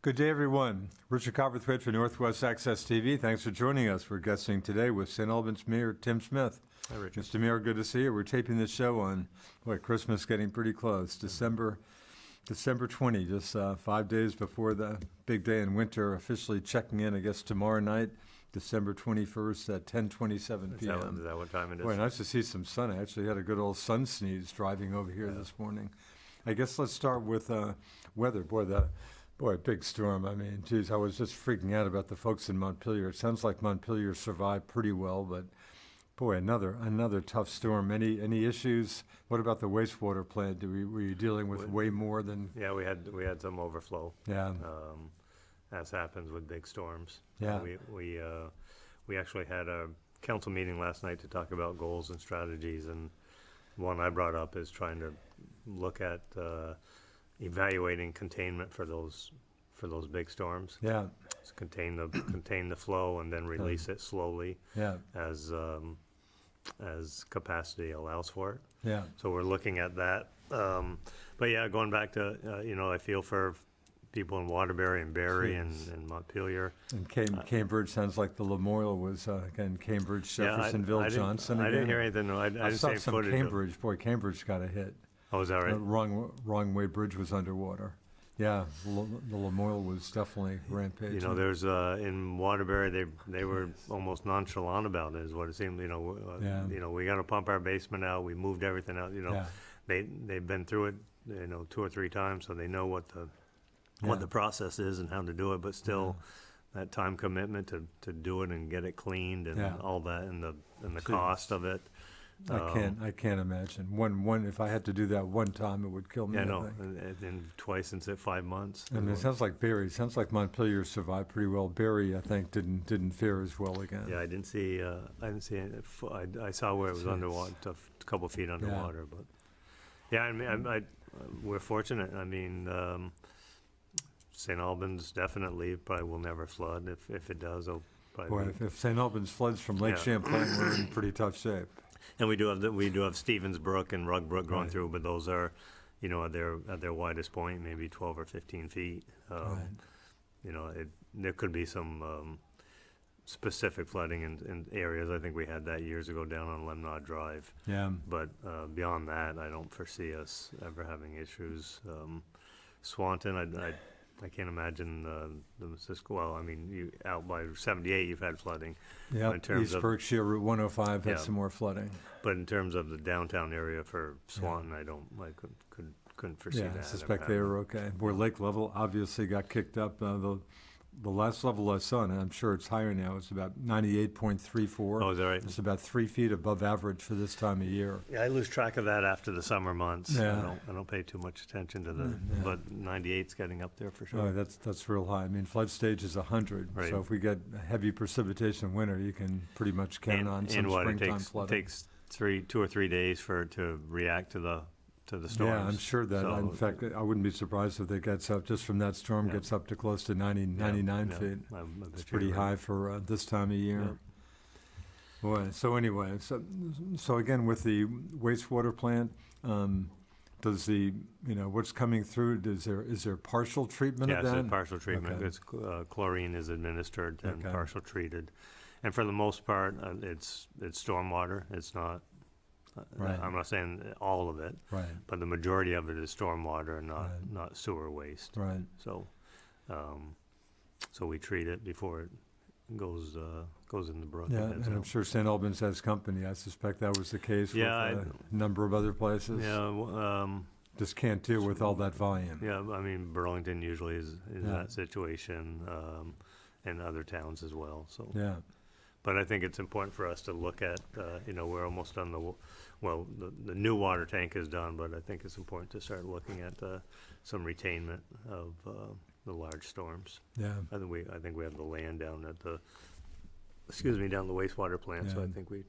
Good day, everyone. Richard Cowperthwait for Northwest Access TV. Thanks for joining us. We're guesting today with St. Albans Mayor Tim Smith. Hi, Richard. Mr. Mayor, good to see you. We're taping this show on, Christmas getting pretty close. December 20, just 5 days before the big day in winter, officially checking in, I guess, tomorrow night, December 21st at 10:27 p.m. Is that what time it is? Boy, nice to see some sun. I actually had a good old sun sneeze driving over here this morning. I guess let's start with weather. Boy, big storm. I mean, geez, I was just freaking out about the folks in Montpelier. It sounds like Montpelier survived pretty well, but boy, another tough storm. Any issues? What about the wastewater plant? Were you dealing with way more than? Yeah, we had some overflow. Yeah. As happens with big storms. Yeah. We actually had a council meeting last night to talk about goals and strategies, and one I brought up is trying to look at evaluating containment for those big storms. Yeah. So contain the flow and then release it slowly. Yeah. As capacity allows for it. Yeah. So we're looking at that. But yeah, going back to I feel for people in Waterbury and Barry and Montpelier. And Cambridge sounds like the Memorial was again Cambridge, Jeffersonville, Johnson. I didn't hear anything. No, I didn't saw see some footage. Cambridge. Boy, Cambridge got a hit. Oh, is that right? The wrong way bridge was underwater. Yeah, the Memorial was definitely rampaging. There's in Waterbury they were almost nonchalant about it, is what it seemed. We got to pump our basement out. We moved everything out. They've been through it 2 or 3 times, so they know what the process is and how to do it. But still, that time commitment to do it and get it cleaned and all that, and the cost of it. I can't imagine. One if I had to do that one time, it would kill me. Yeah, no, and twice in 5 months. I mean, it sounds like Barry. It sounds like Montpelier survived pretty well. Barry, I think, didn't fare as well again. Yeah, I didn't see it. I saw where it was underwater, a couple feet underwater, but yeah, I mean, we're fortunate. I mean, St. Albans definitely probably will never flood. If it does, it'll probably. Boy, if St. Albans floods from Lake Champlain, we're in pretty tough shape. And we do have Stevens Brook and Rug Brook going through, but those are, at their widest point, maybe 12 or 15 feet. There could be some specific flooding in areas. I think we had that years ago down on Lemnod Drive. Yeah. But beyond that, I don't foresee us ever having issues. Swanton, I can't imagine the Missisquoi. Well, I mean, you out by 78, you've had flooding. Yeah, East Berkshire Route 105 had some more flooding. But in terms of the downtown area for Swanton, I couldn't foresee that. I suspect they were okay. Where lake level obviously got kicked up. The last level I saw, and I'm sure it's higher now, it's about 98.34. Oh, is that right? It's about 3 feet above average for this time of year. Yeah, I lose track of that after the summer months. Yeah. I don't pay too much attention to but 98's getting up there for sure. Oh, that's real high. I mean, flood stage is 100. Right. So if we get heavy precipitation in winter, you can pretty much count on some springtime flooding. It takes 2 or 3 days to react to the storms. Yeah, I'm sure that. In fact, I wouldn't be surprised if it gets up, just from that storm, gets up to close to 99 feet. It's pretty high for this time of year. Yeah. Boy, so anyway, so again, with the wastewater plant, does what's coming through, is there partial treatment of that? Yeah, it's a partial treatment. Okay. It's, chlorine is administered and partial treated. And for the most part, it's stormwater. It's not. Right. I'm not saying all of it, but the majority of it is stormwater and not sewer waste. Right. So we treat it before it goes in the brook. Yeah, and I'm sure St. Albans has company. I suspect that was the case with a number of other places. Yeah. Just can't deal with all that volume. Yeah, I mean, Burlington usually is in that situation, and other towns as well. So. Yeah. But I think it's important for us to look at, we're almost done the new water tank is done, but I think it's important to start looking at some retainment of the large storms. Yeah. I think we have the land down at down the wastewater plant. Yeah. So I think we're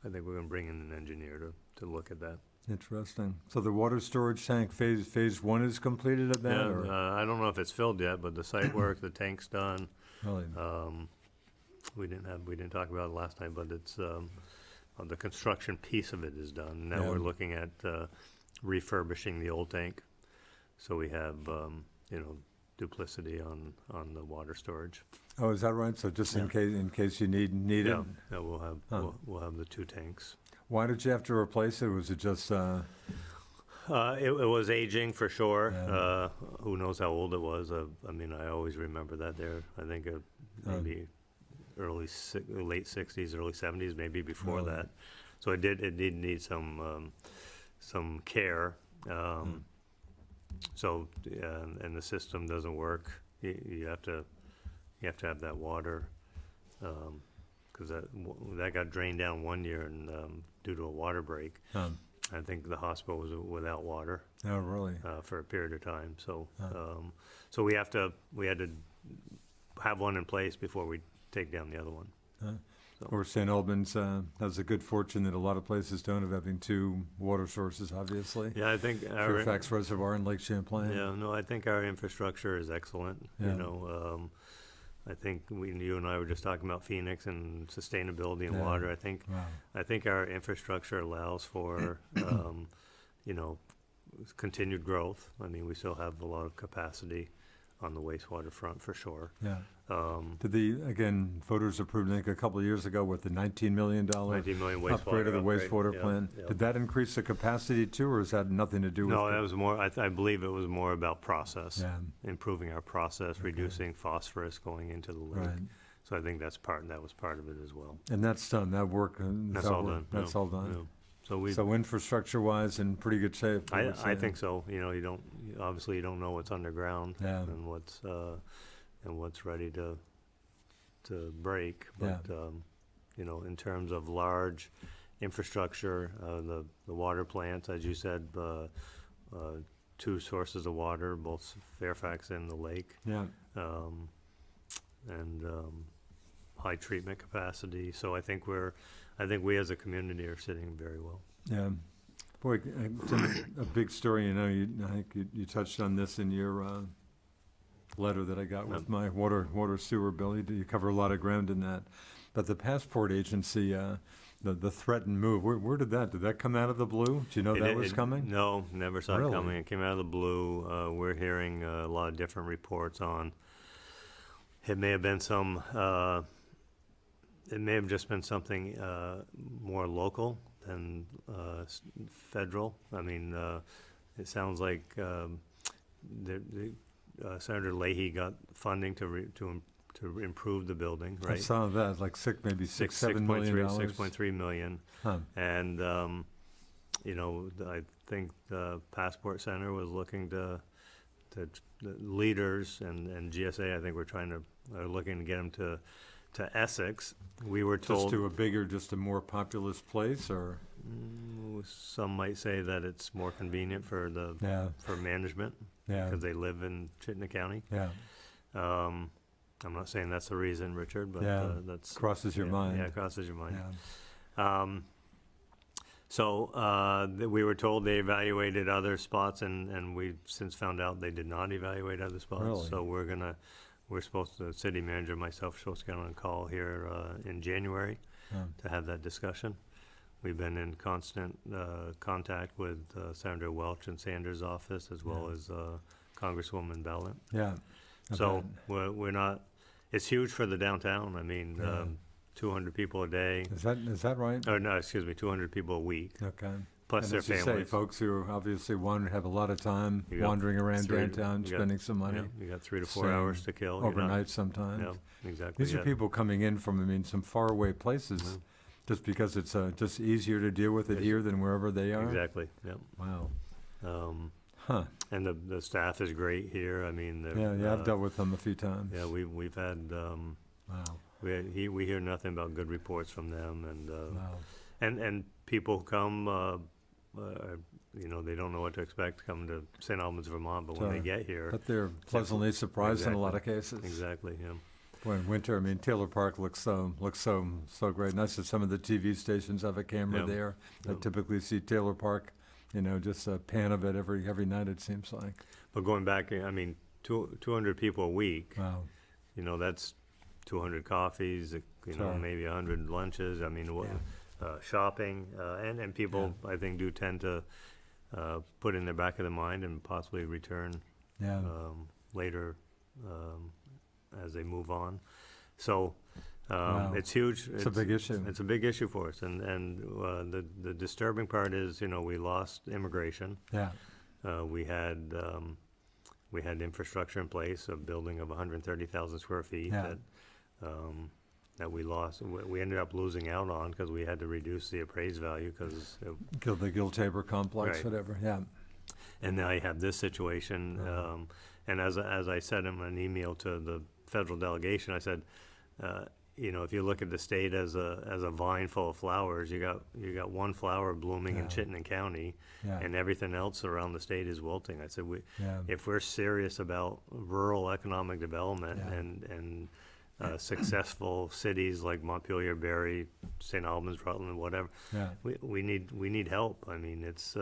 going to bring in an engineer to look at that. Interesting. So the water storage tank phase 1 is completed of that? Yeah, I don't know if it's filled yet, but the site work, the tank's done. Really? We didn't talk about it last time, but it's the construction piece of it is done. Now we're looking at refurbishing the old tank. So we have duplicity on the water storage. Oh, is that right? So just in case you need it? Yeah, we'll have the 2 tanks. Why did you have to replace it? Was it just... It was aging for sure. Yeah. Who knows how old it was? I mean, I always remember that there. I think maybe late 60s, early 70s, maybe before Really? that. So it did need some care. So and the system doesn't work. You have to have that water, because that got drained down one year and due to a water break. I think the hospital was without water. Oh, really? For a period of time. So so we had to have one in place before we take down the other one. Of course, St. Albans has a good fortune that a lot of places don't, of having 2 water sources, obviously. Yeah, I think Fairfax Reservoir and Lake Champlain. Yeah, no, I think our infrastructure is excellent. Yeah. You know, I think you and I were just talking about Phoenix and sustainability and Yeah. water. Wow. I think our infrastructure allows for, you know, continued growth. I mean, we still have a lot of capacity on the wastewater front for sure. Yeah. Did voters approved, I think, a couple of years ago with the $19 million $19 million wastewater upgrade of the wastewater yeah, plant. yeah. Did that increase the capacity too, or has that nothing to do with No, that was more, I believe it was more about process, Yeah. improving our process, reducing phosphorus going into the lake. Right. So I think that was part of it as well. And that's done, that work? That's all done. That's Yeah, all done? yeah. So So infrastructure-wise, in pretty good shape? I would I say. think so. You know, obviously you don't know what's underground Yeah. and what's ready to break. But you know, in terms of large infrastructure, the water plants, as you said, 2 sources of water, both Fairfax and the lake, Yeah. and high treatment capacity. So I think we as a community are sitting very well. Yeah. Boy, Tim, a big story, you know, I think you touched on this in your letter that I got with my water sewer bill. You cover a lot of ground in that. But the passport agency, the threatened move, where did that come out of the blue? Do you know that was coming? No, never saw Really? it coming. It came out of the blue. We're hearing a lot of different reports on, it may have been it may have just been something more local than federal. I mean, it sounds like Senator Leahy got funding to improve the building, right? I saw that, like maybe $7 million. $6.3 million. Huh. And, you know, I think the Passport Center was looking to the leaders and GSA, I think are looking to get them to Essex. We were told. Just a more populous place, or? Some might say that it's more convenient for management. Yeah. Because they live in Chittenden County. Yeah. I'm not saying that's the reason, Richard, but that's crosses your mind. Yeah, it crosses your mind. Yeah. So we were told they evaluated other spots, and we've since found out they did not evaluate other spots. Really? So the city manager, myself, supposed to get on a call here in January to have that discussion. We've been in constant contact with Senator Welch and Sanders' office, as well as Congresswoman Ballot. Yeah. So we're not. It's huge for the downtown. I mean, 200 people a day. Is that right? Or no, excuse me, 200 people a week. Okay. Plus And their as you say, families. folks who obviously have a lot of time You got wandering around downtown, spending some money. You got 3 to 4 staying hours to kill. You're not- overnight sometimes. Yeah, exactly. These are people coming in from, some faraway places, just because it's just easier to deal with it here than wherever they are. Exactly. Yep. Wow. And the staff is great here. I mean, I've dealt with them a few times. Yeah, we've had. Wow. We hear nothing about good reports from them, and Wow. and people come. You know, they don't know what to expect coming to St. Albans, Vermont, but when they get here, But they're pleasantly surprised in a lot of cases. exactly. Yeah. Boy, in winter, Taylor Park looks so great. And that's that some of the TV stations have a camera Yeah. there. I Yeah. typically see Taylor Park, just a pan of it every night, it seems like. But going back, I mean, 200 people a week. Wow. You know, that's 200 coffees. Sure. Maybe 100 lunches. I mean, shopping, and people I think do tend to put in the back of their mind and possibly return later as they move on. So Wow. it's huge. It's a big issue. It's a big issue for us, and the disturbing part is, we lost immigration. Yeah, We had infrastructure in place, a building of 130,000 square feet Yeah. that we lost. We ended up losing out on because we had to reduce the appraised value because, the Gil-Tabor complex, Right. whatever, yeah. and now you have this situation. And as I said in an email to the federal delegation, I said, if you look at the state as a vine full of flowers, you got one flower blooming in Yeah. Chittenden County, Yeah. and everything else around the state is wilting. I said, Yeah. if we're serious about rural economic development Yeah. and successful cities like Montpelier, Barrie, St. Albans, Rutland, whatever, Yeah. we need help. I mean, it's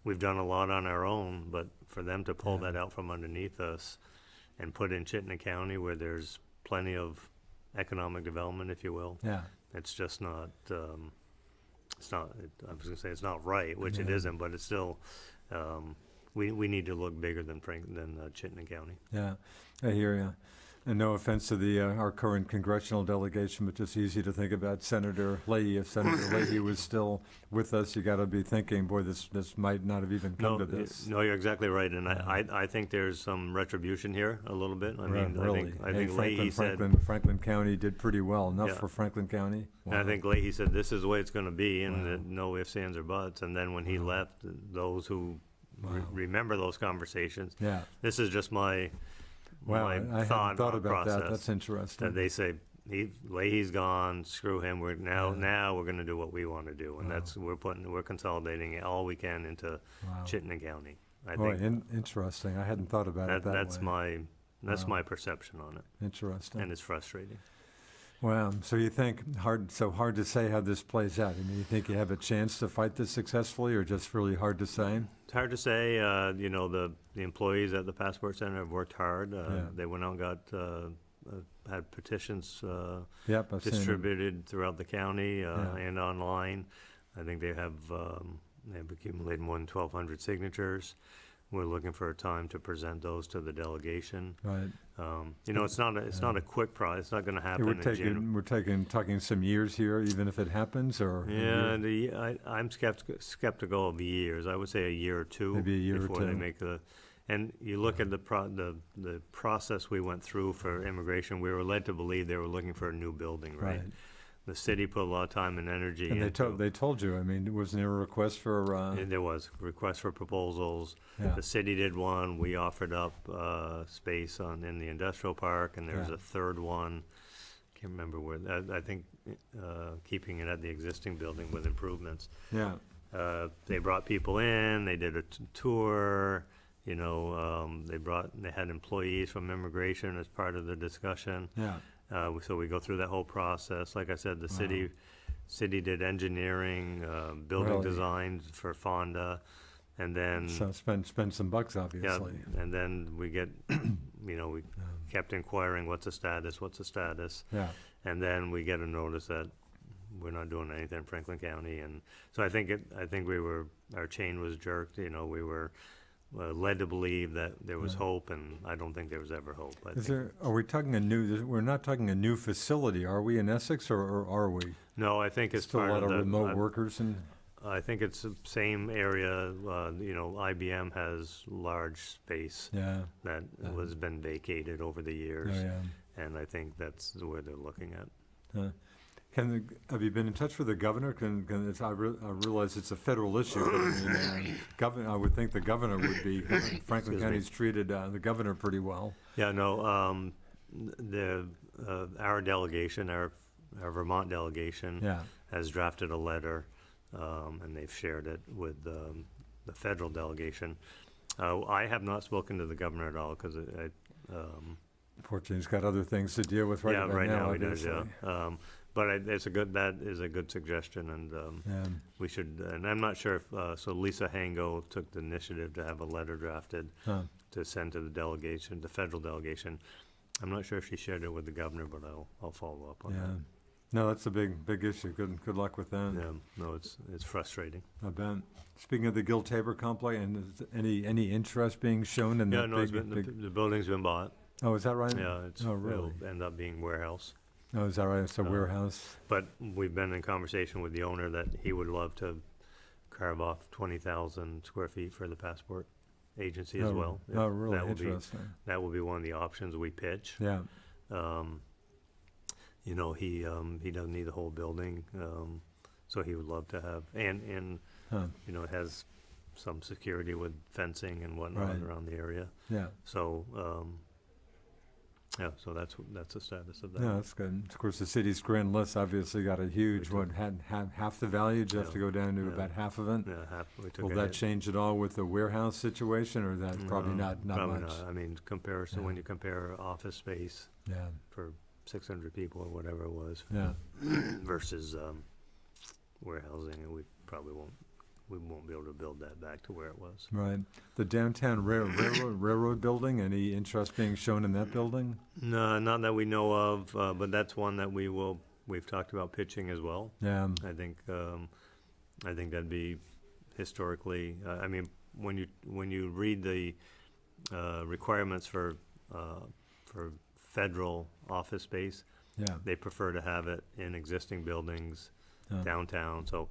we've done a lot on our own, but for them to pull Yeah. that out from underneath us and put in Chittenden County, where there's plenty of economic development, if you will, Yeah. it's just not. It's not. I was going to say it's not right, which it Yeah. isn't, but it's still. We need to look bigger than Chittenden County. Yeah, I hear you. And no offense to our current congressional delegation, but just easy to think about Senator Leahy. If Senator Leahy was still with us, you got to be thinking, boy, this might not have even come to this. No, you're exactly right, and Yeah. I think there's some retribution here a little bit. I Right, mean, really. I think Leahy said. Franklin County did pretty well, enough Yeah. for Franklin County. And I Wow. think Leahy said this is the way it's going to be, and Wow. that no ifs, ands, or buts. And then when he Wow. left, those who Wow. remember those conversations, Yeah, this is just my wow, my I hadn't thought thought about that. process. That's interesting. That they say Leahy's gone, screw him. We're now we're going to do what we want to do, and Wow. we're consolidating all we can into Wow. Chittenden County. I Boy, think interesting. I hadn't thought about it that that's way. my Wow. perception on it, Interesting. and it's frustrating. Wow. So you think hard to say how this plays out. I mean, you think you have a chance to fight this successfully, or just really hard to say? It's hard to say. The employees at the Passport Center have worked hard. Yeah. They went out and had petitions Yep, I've seen it. distributed throughout the county Yeah. and online. I think they've accumulated more than 1,200 signatures. We're looking for a time to present those to the delegation. Right. It's not a quick process. It's not going to happen We're in June. talking some years here, even if it happens, or Yeah, I'm skeptical of years. I would say a year or two Maybe a year or before they two. make the. And you look at the process we went through for immigration. We were led to believe they were looking for a new building, right? The city put a lot of time and energy. And into, they told you. I mean, wasn't there a request for? and there was requests for proposals. Yeah. The city did one. We offered up space in the industrial park, and there's Yeah. a third one. Can't remember where. I think keeping it at the existing building with improvements. Yeah. They brought people in. They did a tour. They had employees from immigration as part of the discussion. Yeah. So we go through that whole process. Like I said, the Wow. city did engineering, building Really? designs for Fonda, and then So spend some bucks, obviously. and then we get, we kept inquiring, what's the status, Yeah. and then we get a notice that we're not doing anything in Franklin County, and so I think our chain was jerked. We were led to believe that there was Yeah. hope, and I don't think there was ever hope. Are we talking a new? We're not talking a new facility, are we, in Essex, or are we? No, I think it's Still a part lot of the remote workers and. I think it's the same area. IBM has large space Yeah. that was been vacated over the Oh, years, yeah. and I think that's where they're looking at. Have you been in touch with the governor? I realize it's a federal issue, but I mean, I would think the governor would be. Franklin Excuse me. County's treated the governor pretty well. Yeah, no. Our delegation, our Vermont delegation, Yeah. has drafted a letter, and they've shared it with the federal delegation. I have not spoken to the governor at all because Fortunately, he's got other things to deal with right now. he does. obviously. Yeah. But that is a good suggestion, and Yeah. we should. And I'm not sure if so. Lisa Hango took the initiative to have a letter drafted Huh. to send to the delegation, the federal delegation. I'm not sure if she shared it with the governor, but I'll follow up on Yeah. No, that's a big issue. Good luck with that. that. Yeah. No, it's frustrating. I bet. Speaking of the Gil-Tabor complex, and is any interest being shown in Yeah. that No, big? it's been the building's been bought. Oh, is that right? Yeah, Oh, really? it'll end up being warehouse. Oh, is that right? It's a warehouse? But we've been in conversation with the owner that he would love to carve off 20,000 square feet for the passport agency as well. Oh, really? That will be, Interesting. that will be one of the options we pitch. Yeah. You know, he doesn't need the whole building, so he would love to have, and you know, it has some security with fencing and whatnot Right. around the area. Yeah. So, yeah, so that's the status of that. Yeah, that's good. Of course, the city's grand list obviously got a huge, We what, had half the value, just to go down to Yeah. about half of it? Yeah, we took Will a that hit. change at all with the warehouse situation, or that probably not Probably much? not. I mean, comparison, Yeah. when you compare office space Yeah, for 600 people or whatever it was yeah, versus warehousing, and we won't be able to build that back to where it was. right. The downtown railroad building, any interest being shown in that building? No, not that we know of, but that's one that we've talked about pitching as well. Yeah, I think that'd be historically, I mean, when you read the requirements for federal office space, yeah. they prefer to have it in existing buildings downtown. So,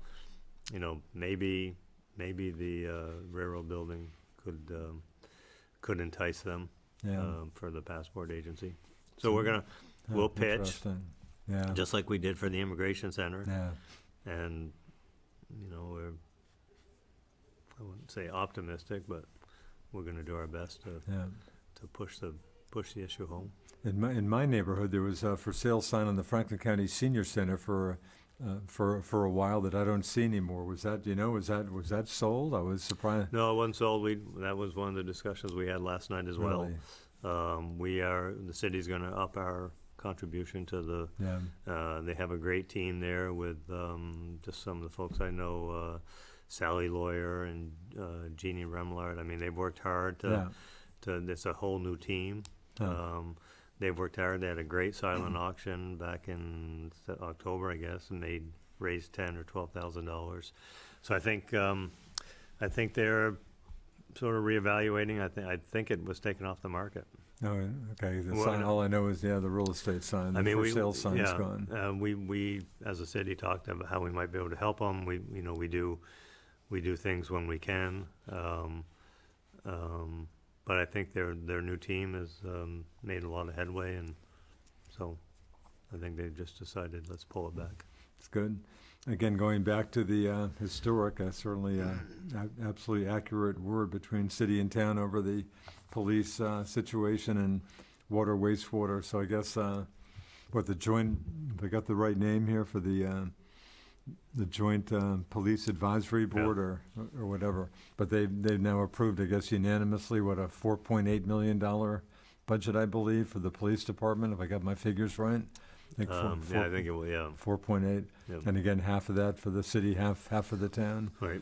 you know, maybe the railroad building could entice them for the passport agency. So we'll pitch Interesting. Yeah, just like we did for the immigration center. yeah, And, you know, I wouldn't say optimistic, but we're gonna do our best yeah. to push the issue home. In my neighborhood, there was a for sale sign on the Franklin County Senior Center for a while that I don't see anymore. Was that, was that sold? I was surprised. No, it wasn't sold. That was one of the discussions we had last night as well. Really? The city's gonna up our contribution to the, Yeah, they have a great team there with, just some of the folks I know, Sally Lawyer and, Jeannie Remlard. I mean, they've worked hard yeah. it's a whole new team. They've worked hard. They had a great silent auction back in October, I guess, and raised $10,000 or $12,000. So I think they're sort of reevaluating. I think it was taken off the market. Oh, okay. The Well, sign, no. all I know is, the real estate sign. The for sale sign's gone. We as a city talked about how we might be able to help them. We do things when we can. But I think their new team has made a lot of headway, and so I think they've just decided, let's pull it back. It's good. Again, going back to the historic, certainly absolutely accurate word between city and town over the police situation and water, wastewater. So I guess they got the right name here for the Joint Police Advisory Board or whatever. But they've now approved, I guess, unanimously, a $4.8 million budget, I believe, for the police department, if I got my figures right. I think it will, yeah. 4.8, Yep. and again, half of that for the city, half for the town. Right.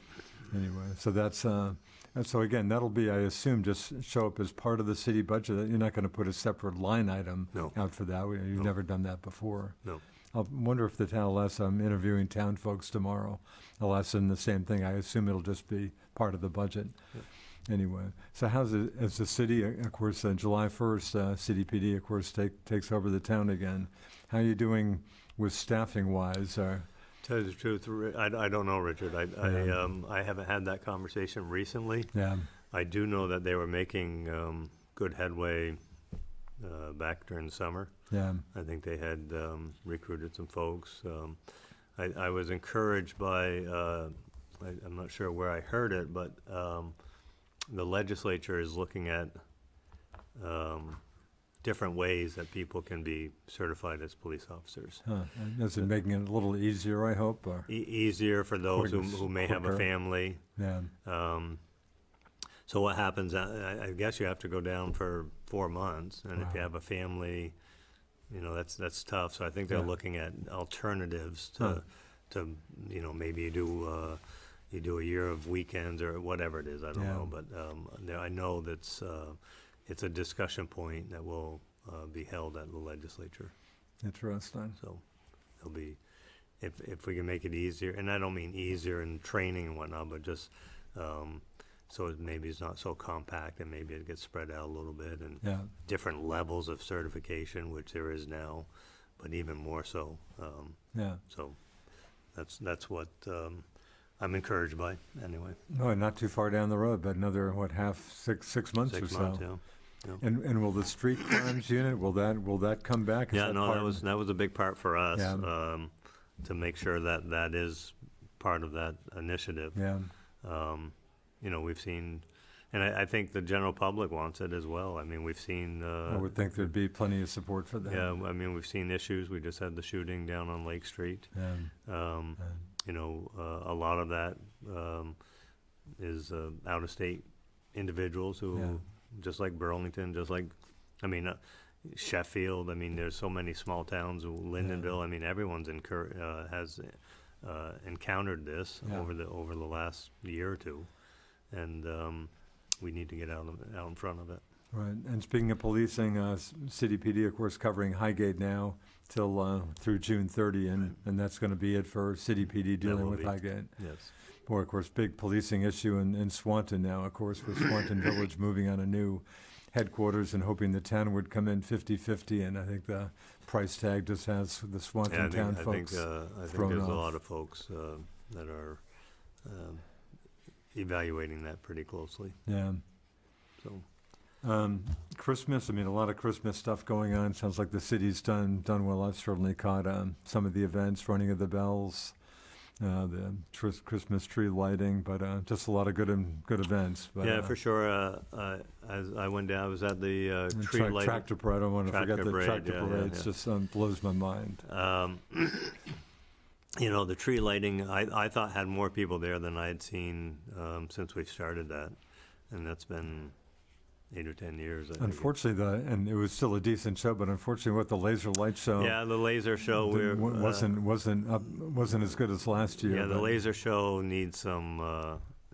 Anyway, so that's, and so again, that'll be, I assume, just show up as part of the city budget. You're not going to put a separate line item No. out for that. You've No. never done that before. No. I wonder if the town will ask, I'm interviewing town folks tomorrow. I'll ask them the same thing. I assume it'll just be part of the budget. Yep. Anyway, so as the city, of course, July 1st, CDPD, of course, takes over the town again. How are you doing with staffing wise? Tell you the truth, I don't know, Richard. I haven't had that conversation recently. Yeah, I do know that they were making good headway back during the summer. yeah, I think they had recruited some folks. I was encouraged by, I'm not sure where I heard it, but the legislature is looking at different ways that people can be certified as police officers. huh. Is it making it a little easier, I hope? Or? Easier for those who may have a Quicker. family. Yeah, So what happens, I guess you have to go down for 4 months, and if you Wow. have a family, that's tough. So I think they're Yeah. looking at alternatives Huh. to maybe you do a year of weekends or whatever it is, I don't Yeah. know. But I know that's it's a discussion point that will be held at the legislature. interesting. So it'll be, if we can make it easier, and I don't mean easier in training and whatnot, but just so maybe it's not so compact, and maybe it gets spread out a little bit, and Yeah. different levels of certification, which there is now, but even more so. Yeah. So that's what I'm encouraged by, anyway. No, not too far down the road, but another, what, six months or 6 so? months, yeah. Yeah. And will the street crimes unit, will that come back? Is Yeah, that no, part that of- was a big part for us, Yeah. to make sure that is part of that initiative. Yeah, We've seen, and I think the general public wants it as well. I mean, we've seen, I would think there'd be plenty of support for that. yeah, I mean, we've seen issues. We just had the shooting down on Lake Street. Yeah. A lot of that is out-of-state individuals who, Yeah. just like Burlington, Sheffield. I mean, there's so many small towns, Lindenville. I mean, everyone's has encountered this Yeah. over the last year or two, and we need to get out in front of it. Right, and speaking of policing, City PD, of course, covering Highgate now till through June 30, and that's going to be it for City PD dealing will with be. Highgate. Yes. Boy, of course, big policing issue in Swanton now, of course, with Swanton Village moving on a new headquarters and hoping the town would come in 50-50, and I think the price tag just has the Swanton town folks I think thrown there's a off. lot of folks that are evaluating that pretty closely. Yeah. So Christmas, I mean, a lot of Christmas stuff going on. Sounds like the city's done well. I've certainly caught some of the events, running of the bells, the Christmas tree lighting, but just a lot of good events. But, yeah, for sure. As I went down, I was at the tree lighting. Tractor parade. I don't want to forget Tractor the parade, tractor yeah, parade. yeah. It just blows my mind. The tree lighting, I thought had more people there than I had seen since we started that, and that's been 8 or 10 years. I think. Unfortunately, and it was still a decent show, but unfortunately, with the laser light show, Yeah, the laser show wasn't as good as last year. Yeah, the but laser show needs some.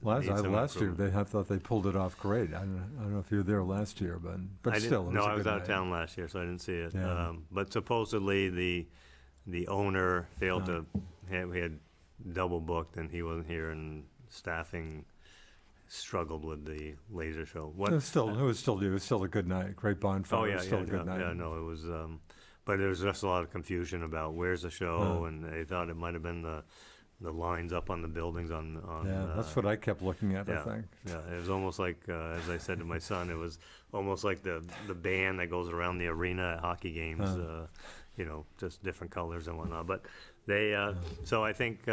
last year improvement. I thought they pulled it off great. I don't know if you were there last year, but I still, didn't, it no, was a I was good out of night. town last year, so I didn't see it. Yeah. But supposedly the owner failed to. We had double booked, and he wasn't here, and staffing struggled with the laser show. It was still a good night. Great bonfire. Oh It yeah, was still yeah, a good no, night. yeah. No, it was. But there was just a lot of confusion about where's the show, and they thought it might have been the lines up on the buildings on. Yeah, that's what I kept looking at. yeah, I think. Yeah, it was almost like, as I said to my son, it was almost like the band that goes around the arena at hockey games. Just different colors and whatnot. But they. So I think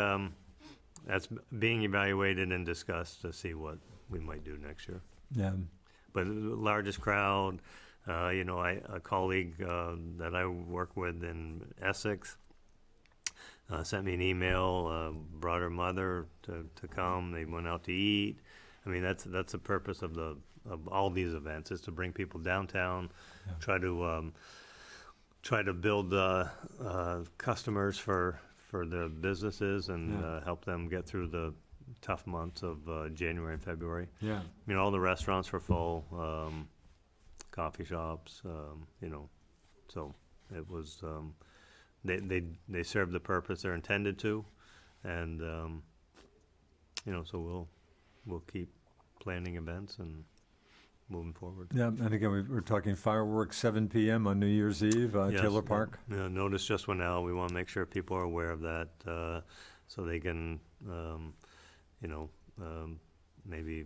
that's being evaluated and discussed to see what we might do next year. Yeah. But the largest crowd, a colleague that I work with in Essex sent me an email, brought her mother to come. They went out to eat. I mean, that's the purpose of all these events, is to bring people downtown, try to build customers for the businesses, and help them get through the tough months of January and February. Yeah. All the restaurants were full, coffee shops, so it was, they served the purpose they're intended to, and, so we'll keep planning events and moving forward. Yeah, and again, we're talking fireworks, 7 p.m. on New Year's Eve, Yes, Taylor Park. Yeah, notice just went out. We want to make sure people are aware of that, so they can, maybe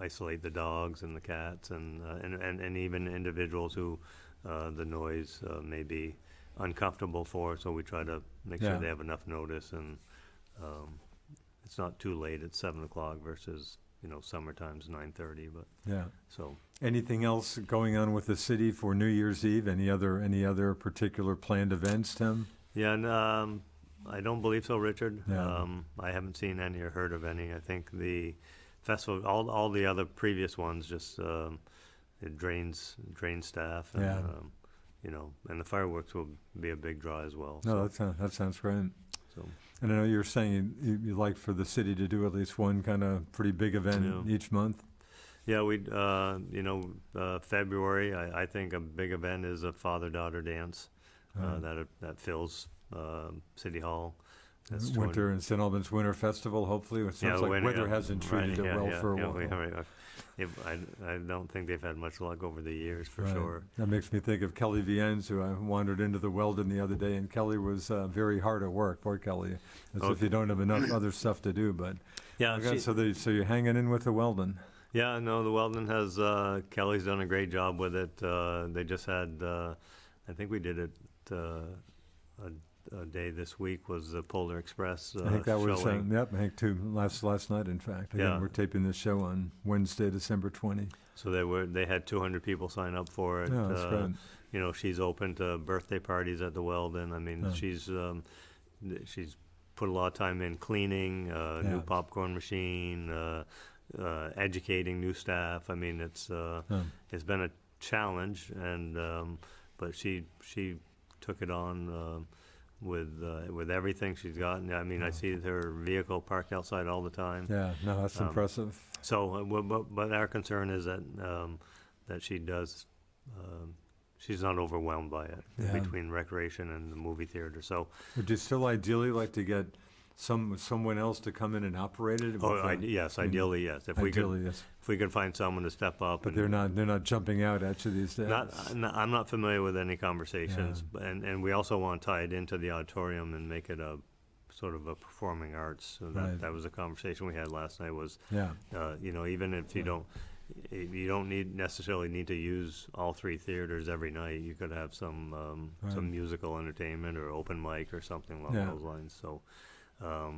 isolate the dogs and the cats, and even individuals who the noise may be uncomfortable for. So we try to make Yeah. sure they have enough notice, and it's not too late. It's 7 o'clock versus summertime's 9:30. But Yeah. so. Anything else going on with the city for New Year's Eve? Any other particular planned events, Tim? Yeah, and I don't believe so, Richard. Yeah. I haven't seen any or heard of any. I think the festival, all the other previous ones, just it drains staff, and Yeah. And the fireworks will be a big draw as well. No, that sounds great. So And I know you were saying you like for the city to do at least one kind of pretty big event each month. yeah, we February. I think a big event is a father-daughter dance that fills City Hall. That's Winter and St. Albans Winter Festival, hopefully. It sounds like weather hasn't treated it well for a while. I don't think they've had much luck over the years, for Right. sure. That makes me think of Kelly Viennes, who I wandered into the Weldon the other day, and Kelly was very hard at work. Poor Kelly, as if you don't have enough other stuff to do. But Yeah, okay, so you're hanging in with the Weldon. yeah, no, the Weldon has, Kelly's done a great job with it. They just had, I think we did it, a day this week was the Polar Express I think that was showing. I think last night. In fact, again, Yeah. we're taping this show on Wednesday, December 20. So they had 200 people sign up for it. Yeah, that's great. You know, she's open to birthday parties at the Weldon. I mean, Yeah. she's put a lot of time in cleaning, Yeah. new popcorn machine, educating new staff. I mean, it's been a challenge, and but she took it on with everything she's got. And I mean, I see her vehicle parked outside all the time. Yeah, no, that's impressive. So, but our concern is that that she does. She's not overwhelmed by it between recreation and the movie theater. So, Would you still ideally like to get someone else to come in and operate it? yes, ideally, yes. If Yes. we could find someone to step up, But and they're not jumping out at you these days. I'm not familiar with any conversations, and we also want to tie it into the auditorium and make it a sort of a performing arts. So that was a conversation we had last night. Was you know, even if you don't necessarily need to use all three theaters every night. You could have some musical entertainment or open mic or something along those lines. So. I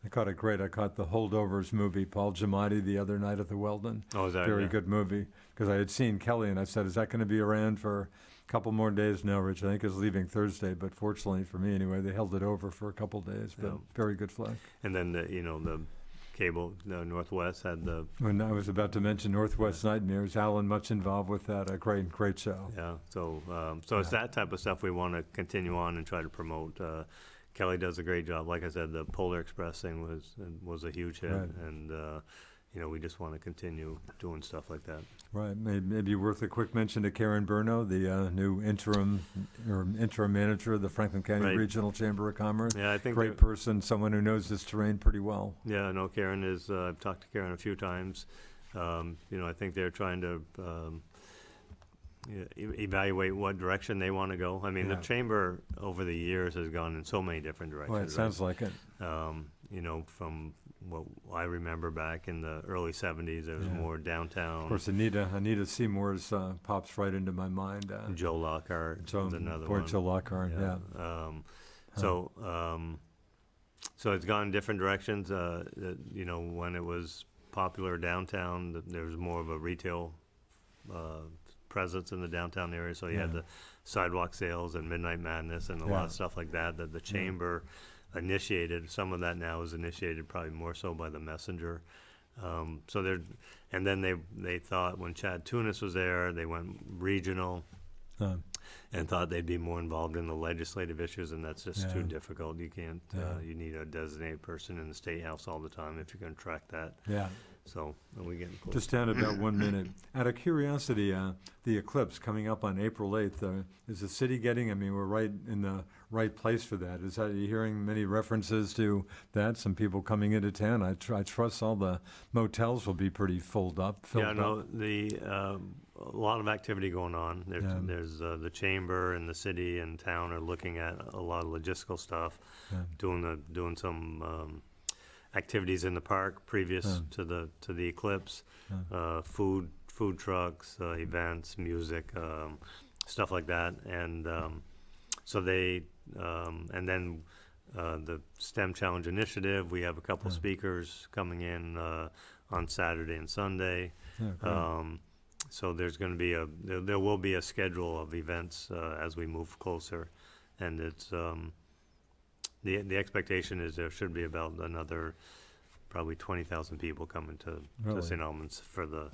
caught the Holdovers movie, Paul Giamatti, the other night at the Weldon. Oh, is that Very good movie. Because I had seen Kelly, and I said, is that going to be around for a couple more days now, Rich? I think it's leaving Thursday, but fortunately for me anyway, they held it over for a couple days. But very good flick. And then, the cable, Northwest had the... When I was about to mention Northwest Nightmares, Alan much involved with that. A great show. Yeah, so it's that type of stuff we want to continue on and try to promote. Kelly does a great job. Like I said, the Polar Express thing was a huge hit, and we just want to continue doing stuff like that. Right. Maybe worth a quick mention to Karen Burno, the new interim manager of the Franklin County Regional Chamber of Commerce. Yeah, I think great person, someone who knows this terrain pretty well. Yeah, no, Karen is. I've talked to Karen a few times. I think they're trying to. Evaluate what direction they want to go. I mean, the chamber over the years has gone in so many different directions. Well, it sounds like it. From what I remember back in the early 70s, there was more downtown. Of course, Anita Seymour's pops right into my mind. Joe Lockhart is another one. Joe Lockhart, So it's gone in different directions. When it was popular downtown, there was more of a retail presence in the downtown area, so you had the sidewalk sales and Midnight Madness and a lot of stuff like that the chamber initiated. Some of that now is initiated probably more so by the Messenger. And then they thought when Chad Tunis was there, they went regional and thought they'd be more involved in the legislative issues, and that's just too difficult. You can't. You need a designated person in the State House all the time if you're going to track that. Yeah. So we getting close. Just down about 1 minute. Out of curiosity, the eclipse coming up on April 8th, is the city getting, we're right in the right place for that. Are you hearing many references to that? Some people coming into town. I trust all the motels will be pretty filled up. A lot of activity going on. There's the chamber and the city and town are looking at a lot of logistical stuff, doing some activities in the park previous to the eclipse, food trucks, events, music, stuff like that, and so they and then the STEM Challenge Initiative. We have a couple speakers coming in on Saturday and Sunday. So there's going to be there will be a schedule of events as we move closer, and it's. The expectation is there should be about another probably 20,000 people coming to St. Albans for the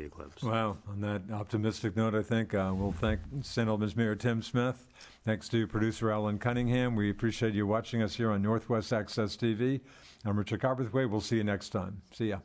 eclipse. Wow. On that optimistic note, I think we'll thank St. Albans Mayor Tim Smith. Thanks to producer Alan Cunningham. We appreciate you watching us here on Northwest Access TV. I'm Richard Cowperthwait. We'll see you next time. See ya.